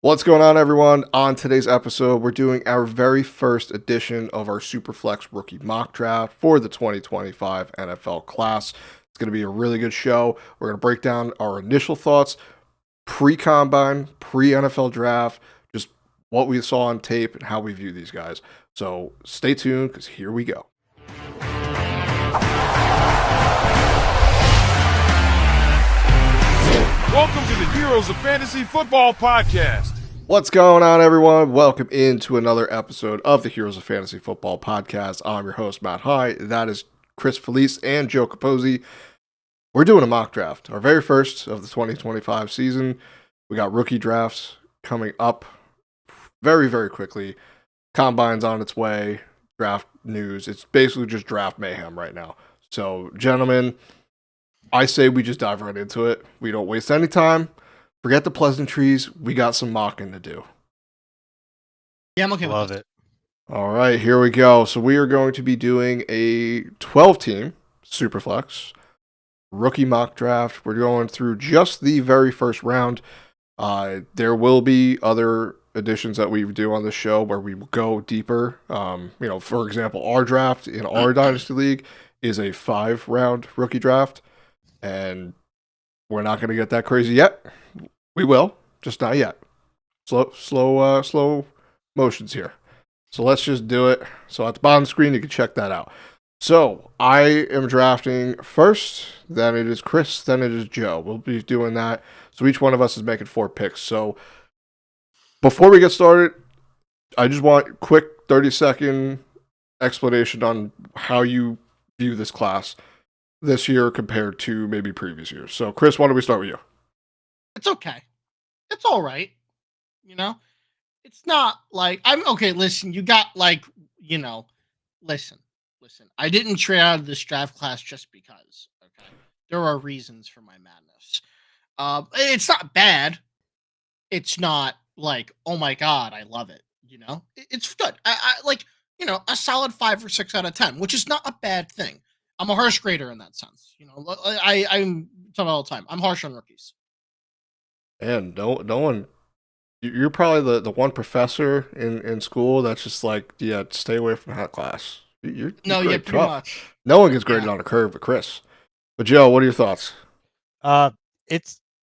What's going on, everyone? On today's episode, we're doing our very first edition of our Superflex Rookie Mock Draft for the 2025 NFL class. It's going to be a really good show. We're going to break down our initial thoughts, pre-combine, pre-NFL draft, just what we saw on tape and how we view these guys. So stay tuned because here we go. Welcome to the Heroes of Fantasy Football podcast. What's going on, everyone? Welcome into another episode of the Heroes of Fantasy Football podcast. I'm your host, Matt High. That is Chris Felice and Joe Capozzi. We're doing a mock draft, our very first of the 2025 season. We got rookie drafts coming up very, very quickly. Combine's on its way. Draft news. It's basically just draft mayhem right now. So, gentlemen, I say we just dive right into it. We don't waste any time. Forget the pleasantries. We got some mocking to do. Yeah, I'm okay Love with it. All right, here we go. So we are going to be doing a 12-team Superflex rookie mock draft. We're going through just the very first round. There will be other editions that we do on the show where we will go deeper. For example, our draft in our Dynasty League is a 5-round rookie draft. And we're not going to get that crazy yet. We will, just not yet. Slow motions here. So let's just do it. So at the bottom of the screen, you can check that out. So I am drafting first, then it is Chris, then it is Joe. We'll be doing that. So each one of us is making 4 picks. So before we get started, I just want a quick 30-second explanation on how you view this class this year compared to maybe previous years. So, Chris, why don't we start with you? It's okay. It's all right. It's not like I'm okay. Listen, you got listen. I didn't trade out of this draft class just because. Okay, there are reasons for my madness. It's not bad. It's not like, oh my god, I love it. It's good. I like a solid 5 or 6 out of 10, which is not a bad thing. I'm a harsh grader in that sense. I'm talking all the time. I'm harsh on rookies. And no one, you're probably the one professor in school that's just like, yeah, stay away from that class. You're Pretty much. No one gets graded on a curve but Chris. But Joe, what are your thoughts? There's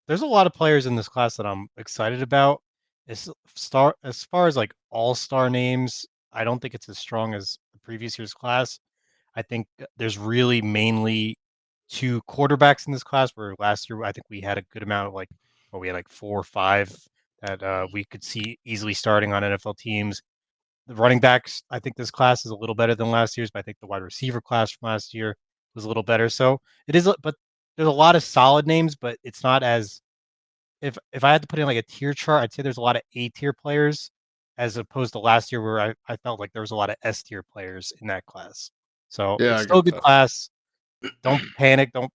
a lot of players in this class that I'm excited about. As far as like all-star names, I don't think it's as strong as the previous year's class. I think there's really mainly 2 quarterbacks in this class, where last year I think we had a good amount of we had 4 or 5 that we could see easily starting on NFL teams. The running backs, I think this class is a little better than last year's, but I think the wide receiver class from last year was a little better. So it is, but there's a lot of solid names, but it's not as, if I had to put in like a tier chart, I'd say there's a lot of A-tier players as opposed to last year where I felt like there was a lot of S-tier players in that class. So Yeah, it's still a good class. Don't panic. Don't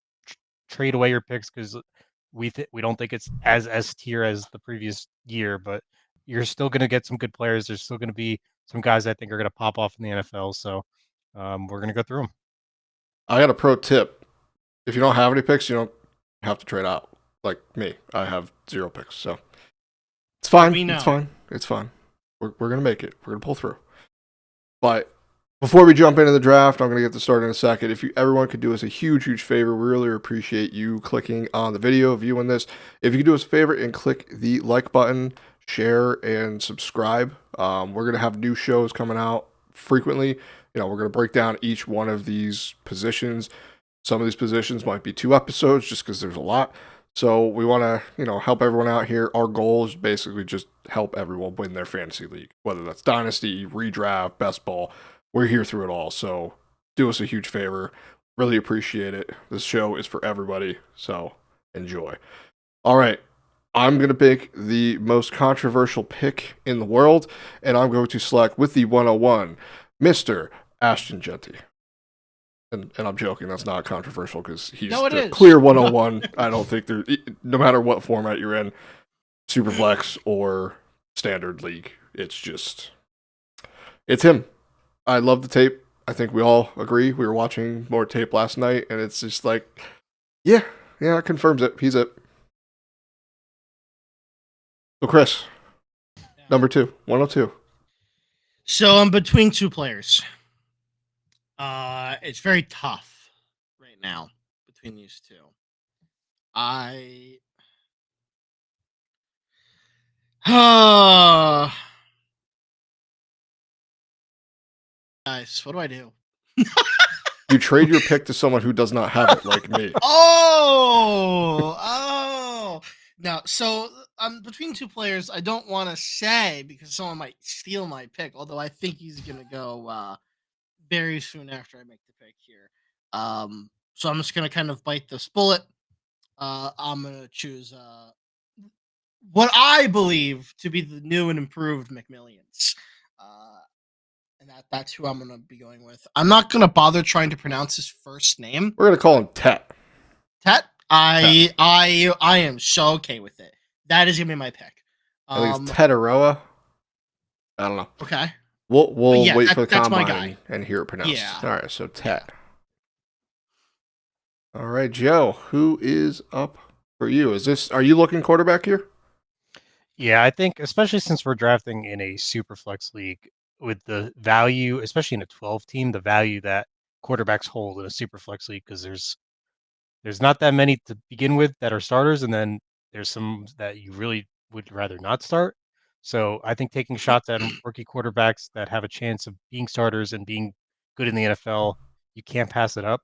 trade away your picks because we don't think it's as S tier as the previous year, but you're still going to get some good players. There's still going to be some guys I think are going to pop off in the NFL. So we're going to go through them. I got a pro tip. If you don't have any picks, you don't have to trade out. Like me, I have 0 picks, so it's fine. It's fine. We're gonna make it. We're gonna pull through. But before we jump into the draft, I'm going to get this started in a second. If everyone could do us a huge, huge favor, we really appreciate you clicking on the video, viewing this. If you could do us a favor and click the like button, share, and subscribe. We're going to have new shows coming out frequently. We're going to break down each one of these positions. Some of these positions might be 2 episodes just because there's a lot. So we want to, help everyone out here. Our goal is basically just help everyone win their fantasy league, whether that's Dynasty, Redraft, Best Ball. We're here through it all, so do us a huge favor. Really appreciate it. This show is for everybody, so enjoy. All right, I'm going to pick the most controversial pick in the world, and I'm going to select with the 101, Mr. Ashton Genty. And I'm joking, that's not controversial because he's the clear 101. I don't think no matter what format you're in, Superflex or Standard League, it's him. I love the tape. I think we all agree. We were watching more tape last night, and it's just like, yeah, it confirms it. He's it. So, Chris, Number 2, 102. So I'm between two players. It's very tough right now between these two. Guys, what do I do? You trade your pick to someone who does not have it, like me. No. So I'm between two players. I don't want to say because someone might steal my pick. Although I think he's gonna go very soon after I make the pick here. So I'm just gonna kind of bite this bullet. I'm gonna choose what I believe to be the new and improved McMillions. And that's who I'm gonna be going with. I'm not gonna bother trying to pronounce his first name. We're gonna call him Tet. Tet. I am so okay with it. That is gonna be my pick. I think it's Tetaroa. I don't know. Okay. We'll wait for the that's my combine guy. and hear it pronounced. Yeah. All right, so Tet. All right, Joe, who is up for you? Are you looking quarterback here? Yeah, I think especially since we're drafting in a super flex league with the value, especially in a 12 team, the value that quarterbacks hold in a super flex league, because there's not that many to begin with that are starters, and then there's some that you really would rather not start. So I think taking shots at rookie quarterbacks that have a chance of being starters and being good in the NFL, you can't pass it up.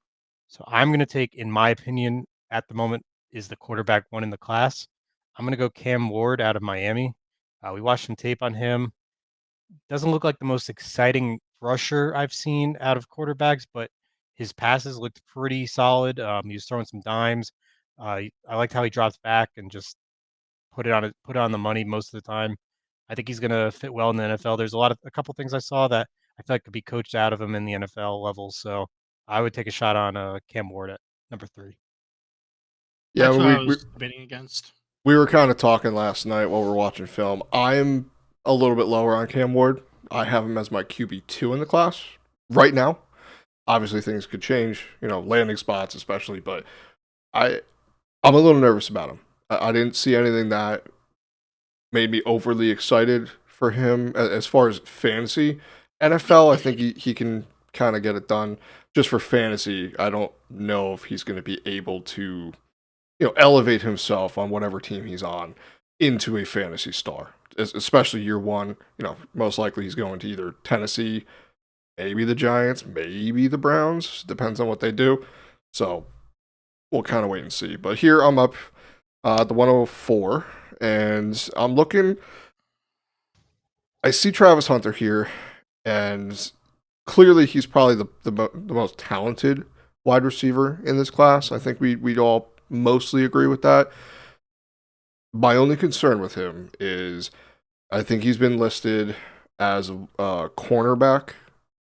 So I'm going to take, in my opinion, at the moment, is the quarterback one in the class. I'm going to go Cam Ward out of Miami. We watched some tape on him. Doesn't look like the most exciting rusher I've seen out of quarterbacks, but his passes looked pretty solid. He was throwing some dimes. I liked how he drops back and just put it on the money most of the time. I think he's going to fit well in the NFL. There's a couple things I saw that I feel like could be coached out of him in the NFL level. So I would take a shot on Cam Ward at number 3. Yeah, That's what I was debating against. We were kind of talking last night while we were watching film. I'm a little bit lower on Cam Ward. I have him as my QB2 in the class right now. Obviously, things could change, landing spots especially, but I'm a little nervous about him. I didn't see anything that made me overly excited for him as far as fantasy. NFL, I think he can kind of get it done. Just for fantasy, I don't know if he's going to be able to elevate himself on whatever team he's on into a fantasy star, especially year one. Most likely he's going to either Tennessee, maybe the Giants, maybe the Browns. Depends on what they do. So we'll kind of wait and see. But here I'm up at the 104, and I'm looking. I see Travis Hunter here, and clearly he's probably the most talented wide receiver in this class. I think we'd all mostly agree with that. My only concern with him is I think he's been listed as a cornerback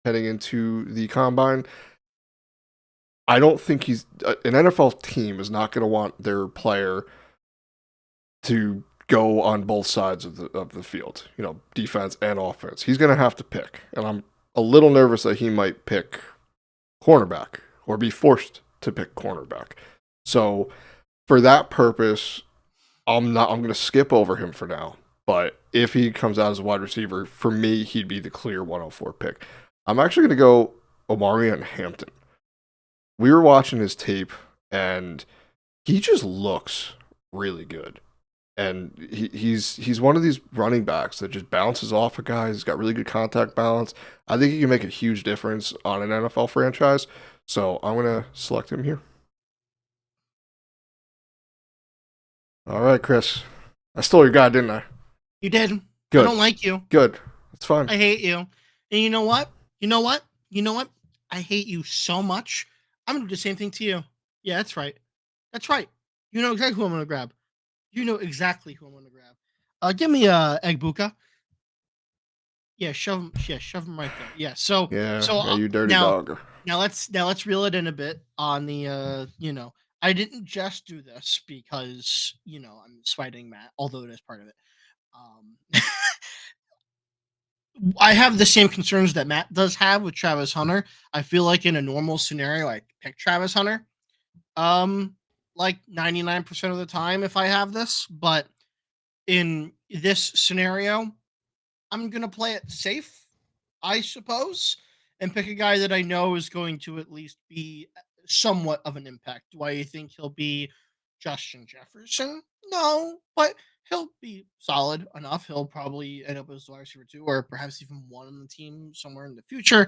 heading into the combine. I don't think an NFL team is not going to want their player to go on both sides of the field, defense and offense. He's going to have to pick, and I'm a little nervous that he might pick cornerback or be forced to pick cornerback. So for that purpose, I'm going to skip over him for now. But if he comes out as a wide receiver, for me, he'd be the clear 104 pick. I'm actually going to go Omarion Hampton. We were watching his tape, and he just looks really good. And he's one of these running backs that just bounces off of guys. He's got really good contact balance. I think he can make a huge difference on an NFL franchise. So I'm going to select him here. All right, Chris. I stole your guy, didn't I? You did. Good. I don't like you. Good. That's fine. I hate you. And you know what? I hate you so much. I'm going to do the same thing to you. Yeah, that's right. That's right. You know exactly who I'm going to grab. You know exactly who I'm going to grab. Give me Egg Buka. Yeah, shove him right there. Yeah. So you dirty dog. Now let's reel it in a bit on the I didn't just do this because I'm spiting Matt, although it is part of it. I have the same concerns that Matt does have with Travis Hunter. I feel like in a normal scenario, I pick Travis Hunter. Like 99% of the time if I have this, but in this scenario, I'm going to play it safe, I suppose, and pick a guy that I know is going to at least be somewhat of an impact. Do I think he'll be Justin Jefferson? No, but he'll be solid enough. He'll probably end up as wide receiver 2 or perhaps even one on the team somewhere in the future.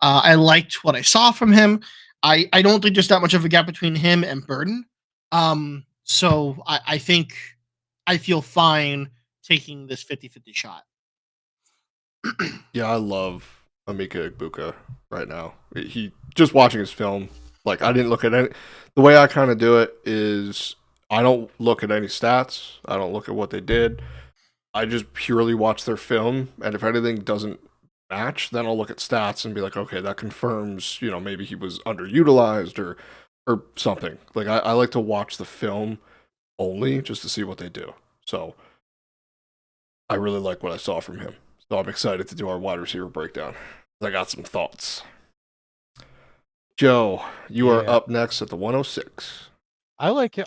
I liked what I saw from him. I don't think there's that much of a gap between him and Burden. So I think I feel fine taking this 50-50 shot. Yeah, I love Emeka Egbuka right now. He just watching his film, like I didn't look at any. The way I kind of do it is I don't look at any stats. I don't look at what they did. I just purely watch their film, and if anything doesn't match, then I'll look at stats and be like, okay, that confirms, maybe he was underutilized or something. Like I like to watch the film only just to see what they do. So I really like what I saw from him. So I'm excited to do our wide receiver breakdown. I got some thoughts. Joe, you are up next at the 106. I like it.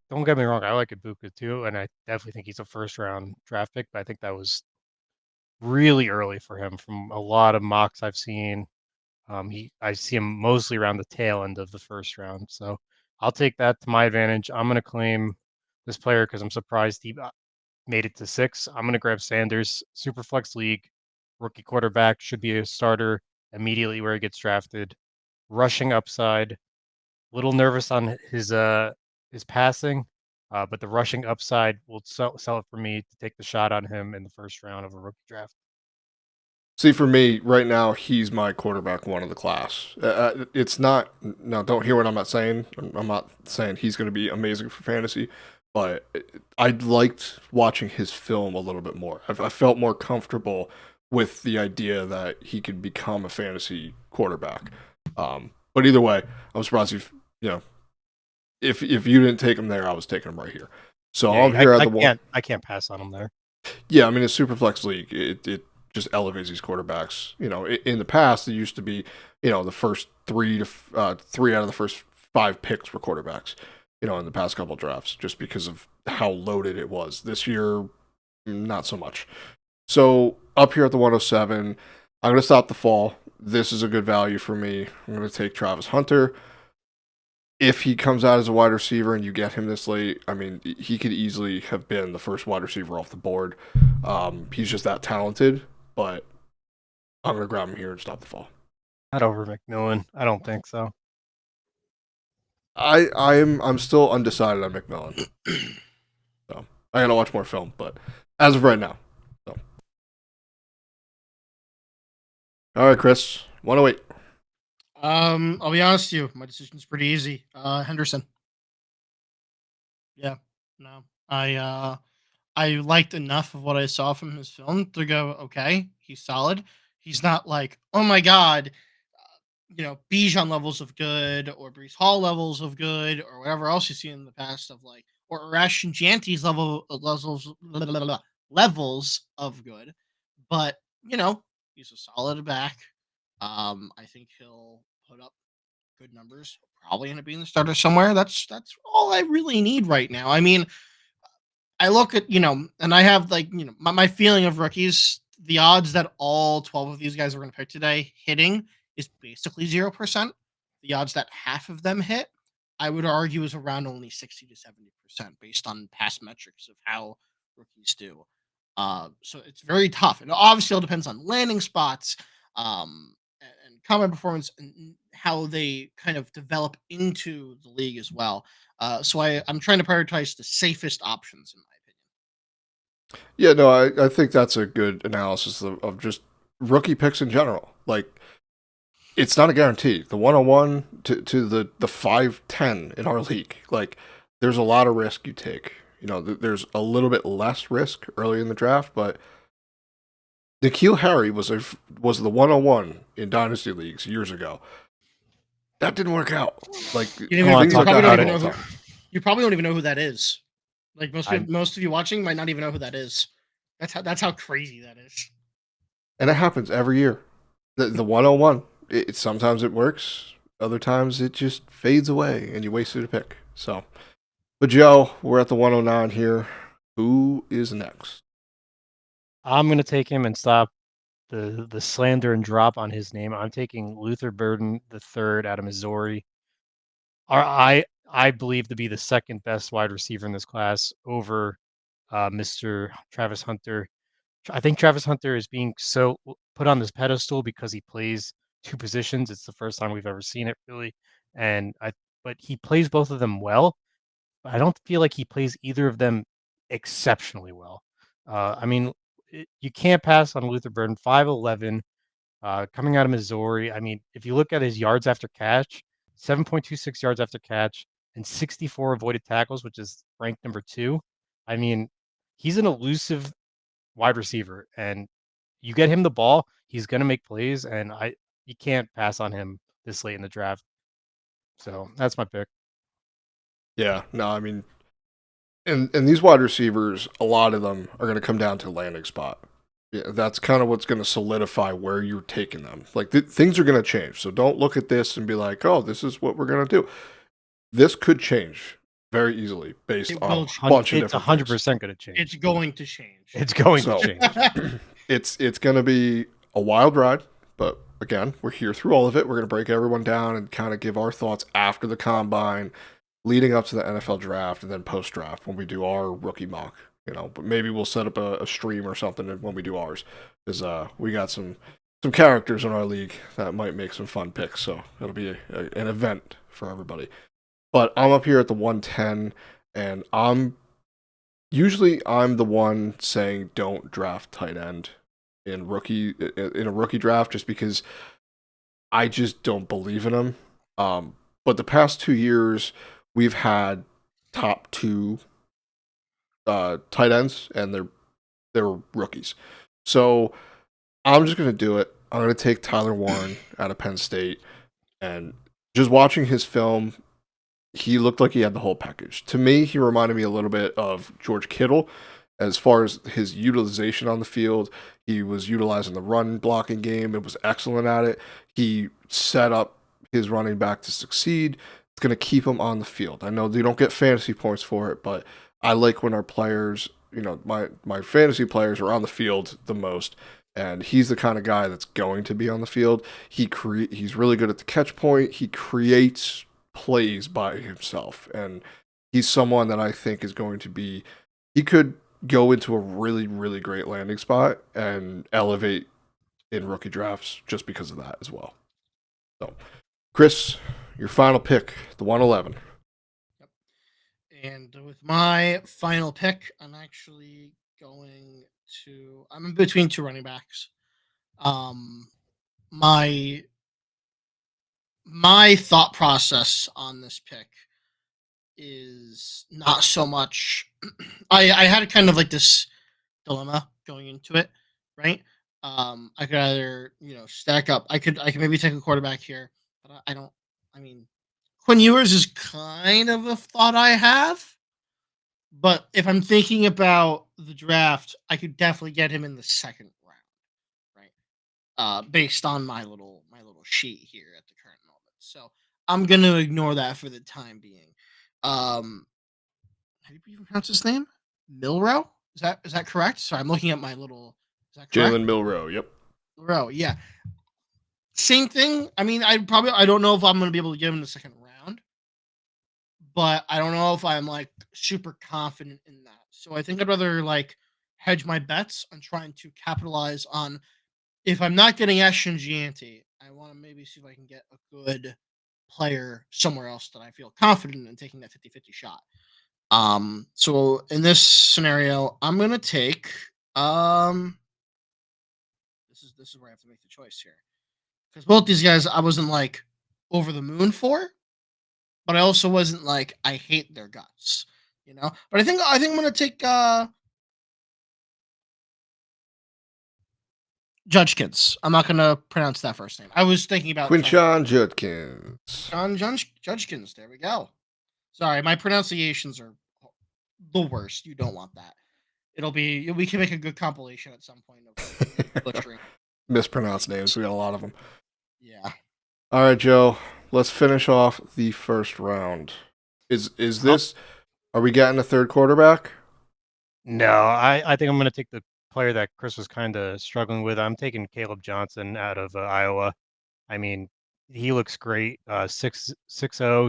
Don't get me wrong, I like Ibuka too, and I definitely think he's a first round draft pick, but I think that was really early for him from a lot of mocks I've seen. I see him mostly around the tail end of the first round. So I'll take that to my advantage. I'm going to claim this player because I'm surprised he made it to 6. I'm going to grab Sanders, Superflex League, rookie quarterback, should be a starter immediately where he gets drafted. Rushing upside, little nervous on his passing, but the rushing upside will sell it for me to take the shot on him in the first round of a rookie draft. See, for me, right now, he's my quarterback 1 of the class. It's not, no, don't hear what I'm not saying. I'm not saying he's going to be amazing for fantasy, but I liked watching his film a little bit more. I felt more comfortable with the idea that he could become a fantasy quarterback. But either way, I'm surprised if you didn't take him there, I was taking him right here. So yeah, I'm here at the one. I can't pass on him there. Yeah, I mean, it's Superflex League. It just elevates these quarterbacks. In the past, it used to be, the first 3 out of the first 5 picks were quarterbacks. In the past couple drafts, just because of how loaded it was. This year, not so much. So up here at the 107, I'm going to stop the fall. This is a good value for me. I'm going to take Travis Hunter. If he comes out as a wide receiver and you get him this late, I mean, he could easily have been the first wide receiver off the board. He's just that talented, but I'm going to grab him here and stop the fall. Not over McMillan. I don't think so. I'm still undecided on McMillan. So I got to watch more film, but as of right now. So. All right, Chris, 108. I'll be honest with you. My decision's pretty easy. Henderson. Yeah, no, I liked enough of what I saw from his film to go, okay, he's solid. He's not like, oh my god, Bijan levels of good or Brees Hall levels of good or whatever else you see in the past of like, or Rashan Janty's levels of good. But he's a solid back. I think he'll put up good numbers. Probably end up being the starter somewhere. That's all I really need right now. I mean, I look at and I have like my feeling of rookies. The odds that all 12 of these guys we're going to pick today hitting is basically 0%. The odds that half of them hit, I would argue, is around only 60 to 70% based on past metrics of how rookies do. So it's very tough, and obviously it all depends on landing spots, and combine performance and how they kind of develop into the league as well. So I'm trying to prioritize the safest options in my opinion. Yeah, no, I think that's a good analysis of just rookie picks in general. Like, it's not a guarantee. The 101 to the 510 in our league, like, there's a lot of risk you take. There's a little bit less risk early in the draft, but N'Keal Harry was the 101 in Dynasty leagues years ago. That didn't work out. Like, you probably don't even know who that is. Like most of you watching might not even know who that is. That's how crazy that is. And it happens every year. The 101. Sometimes it works. Other times it just fades away and you wasted a pick. So, but Joe, we're at the 109 here. Who is next? I'm going to take him and stop the slander and drop on his name. I'm taking Luther Burden III out of Missouri. I believe to be the second best wide receiver in this class over Mr. Travis Hunter. I think Travis Hunter is being so put on this pedestal because he plays two positions. It's the first time we've ever seen it, really, but he plays both of them well. But I don't feel like he plays either of them exceptionally well. I mean, you can't pass on Luther Burden, 5'11", coming out of Missouri. I mean, if you look at his yards after catch, 7.26 yards after catch and 64 avoided tackles, which is ranked number 2. I mean, he's an elusive wide receiver, and you get him the ball, he's going to make plays, and you can't pass on him this late in the draft. So that's my pick. Yeah, no, I mean, and these wide receivers, a lot of them are going to come down to landing spot. Yeah, that's kind of what's going to solidify where you're taking them. Like things are going to change, so don't look at this and be like, "Oh, this is what we're going to do." This could change very easily based on a bunch of different. It's 100% going to change. It's going to change. It's going to change. It's going to be a wild ride, but again, we're here through all of it. We're going to break everyone down and kind of give our thoughts after the combine, leading up to the NFL draft, and then post draft when we do our rookie mock. But maybe we'll set up a stream or something when we do ours, because we got some characters in our league that might make some fun picks. So it'll be an event for everybody. But I'm up here at the 110, and I'm the one saying don't draft tight end in a rookie draft, just because I just don't believe in him. But the past 2 years we've had top 2 tight ends, and they're rookies. So I'm just gonna do it. I'm gonna take Tyler Warren out of Penn State, and just watching his film, he looked like he had the whole package. To me, he reminded me a little bit of George Kittle as far as his utilization on the field. He was utilizing the run blocking game. It was excellent at it. He set up his running back to succeed. It's going to keep him on the field. I know they don't get fantasy points for it, but I like when our players, my fantasy players are on the field the most. And he's the kind of guy that's going to be on the field. He's really good at the catch point. He creates plays by himself, and he's someone that I think is going to be, he could go into a really, really great landing spot and elevate in rookie drafts just because of that as well. So, Chris, your final pick, the 111. Yep. And with my final pick, I'm actually I'm in between 2 running backs. My thought process on this pick is not so much. I had kind of like this dilemma going into it, right? I could either stack up. I could maybe take a quarterback here, but I don't. I mean, Quinn Ewers is kind of a thought I have, but if I'm thinking about the draft, I could definitely get him in the second round, right? Based on my little sheet here at the current moment. So I'm gonna ignore that for the time being. How do you even pronounce his name? Milrow? Is that correct? Sorry, I'm looking at my little. Is that correct? Jalen Milrow. Yep. Milrow, yeah. Same thing. I mean, I don't know if I'm gonna be able to get him in the second round, but I don't know if I'm like super confident in that. So I think I'd rather like hedge my bets on trying to capitalize on, if I'm not getting Ashton Gianti, I want to maybe see if I can get a good player somewhere else that I feel confident in taking that 50-50 shot. So in this scenario, I'm gonna take this is where I have to make the choice here, because both these guys I wasn't like over the moon for, but I also wasn't like I hate their guts, But I think I'm gonna take Judkins. I'm not gonna pronounce that first name. I was thinking about Quinshon Judkins. Judkins. There we go. Sorry, my pronunciations are the worst. You don't want that. We can make a good compilation at some point of butchering. Mispronounced names. We got a lot of them. Yeah. All right, Joe. Let's finish off the first round. Is this? Are we getting a third quarterback? No, I think I'm going to take the player that Chris was kind of struggling with. I'm taking Caleb Johnson out of Iowa. I mean, he looks great. 6'0",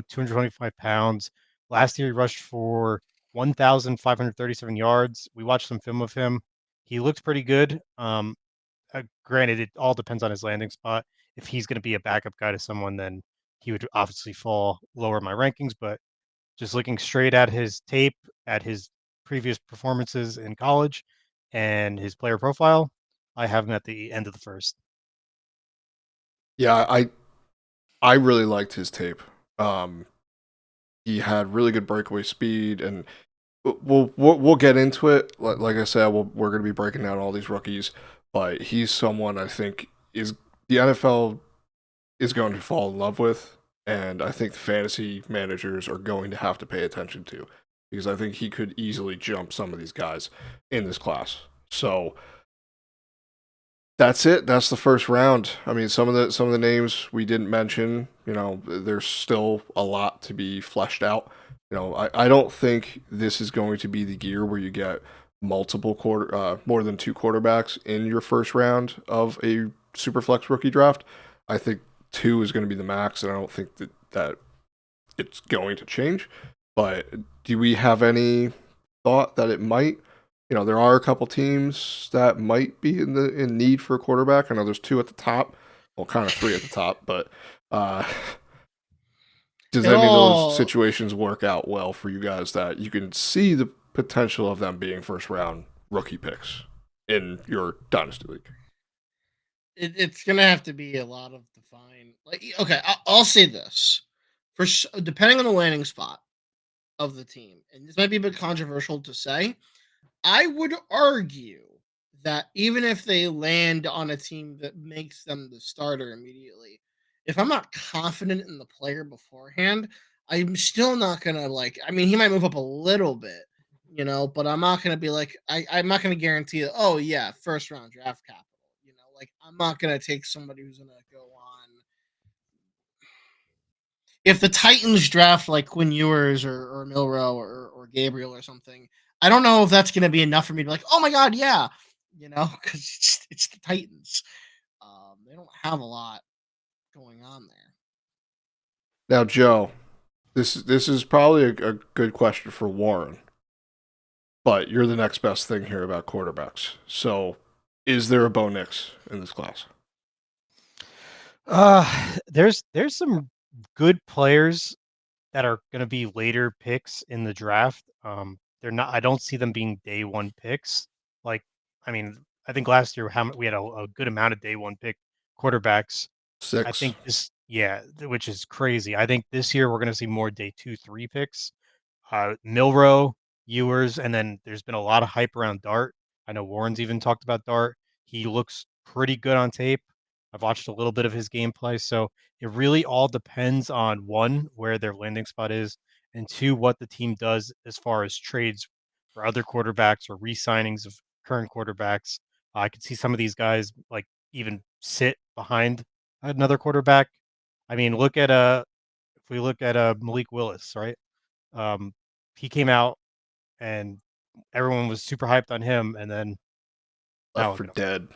225 pounds. Last year, he rushed for 1,537 yards. We watched some film of him. He looked pretty good. Granted, it all depends on his landing spot. If he's going to be a backup guy to someone, then he would obviously fall lower in my rankings. But just looking straight at his tape, at his previous performances in college, and his player profile, I have him at the end of the first. Yeah, I really liked his tape. He had really good breakaway speed, and we'll get into it. Like I said, we're going to be breaking down all these rookies, but he's someone I think is the NFL is going to fall in love with, and I think the fantasy managers are going to have to pay attention to, because I think he could easily jump some of these guys in this class. So that's it. That's the first round. I mean, some of the names we didn't mention, there's still a lot to be fleshed out. I don't think this is going to be the year where you get multiple more than 2 quarterbacks in your first round of a Superflex rookie draft. I think 2 is going to be the max, and I don't think that it's going to change. But do we have any thought that it might? There are a couple teams that might be in need for a quarterback. I know there's 2 at the top, well, kind of 3 at the top, but does any of those situations work out well for you guys that you can see the potential of them being first round rookie picks in your Dynasty League? It's gonna have to be a lot of define. Okay, I'll say this: depending on the landing spot of the team, and this might be a bit controversial to say, I would argue that even if they land on a team that makes them the starter immediately, if I'm not confident in the player beforehand, I'm still not gonna I mean, he might move up a little bit, but I'm not gonna be I'm not gonna guarantee that. Oh yeah, first round draft capital. I'm not gonna take somebody who's gonna go on. If the Titans draft like Quinn Ewers or Milrow or Gabriel or something, I don't know if that's going to be enough for me to be like, oh my God, yeah, because it's the Titans. They don't have a lot going on there. Now, Joe, this is probably a good question for Warren, but you're the next best thing here about quarterbacks. So, is there a Bo Nix in this class? There's some good players that are going to be later picks in the draft. They're not. I don't see them being day one picks. I think last year we had a good amount of day one pick quarterbacks. 6. I think which is crazy. I think this year we're going to see more day 2, 3 picks. Milrow, Ewers, and then there's been a lot of hype around Dart. I know Warren's even talked about Dart. He looks pretty good on tape. I've watched a little bit of his gameplay, so it really all depends on 1, where their landing spot is, and 2, what the team does as far as trades for other quarterbacks or re-signings of current quarterbacks. I could see some of these guys even sit behind another quarterback. I mean, if we look at Malik Willis, right? He came out and everyone was super hyped on him, and then Left for dead.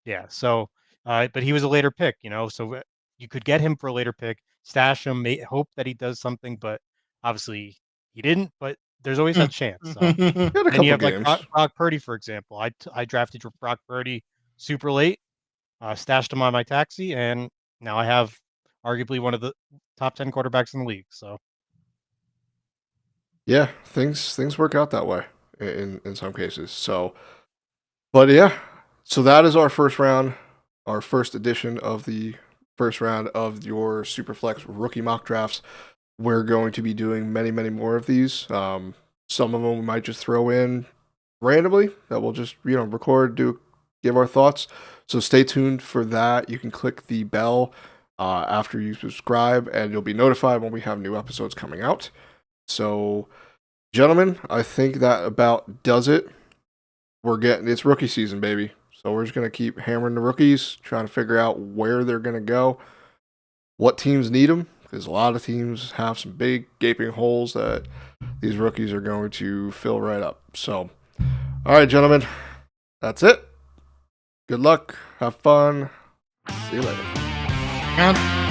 Yeah. So, but he was a later pick, so you could get him for a later pick, stash him, hope that he does something, but obviously he didn't. But there's always that chance. Had a and you have games. Brock Purdy, for example. I drafted Brock Purdy super late, stashed him on my taxi, and now I have arguably one of the top 10 quarterbacks in the league. So, yeah, things work out that way in some cases. So, but yeah, so that is our first round, our first edition of the first round of your Superflex rookie mock drafts. We're going to be doing many, many more of these. Some of them we might just throw in randomly that we'll just record, give our thoughts. So stay tuned for that. You can click the bell after you subscribe, and you'll be notified when we have new episodes coming out. So, gentlemen, I think that about does it. It's rookie season, baby. So we're just going to keep hammering the rookies, trying to figure out where they're going to go, what teams need them, because a lot of teams have some big gaping holes that these rookies are going to fill right up. So, all right, gentlemen, That's it. Good luck. Have fun. See you later. Yeah.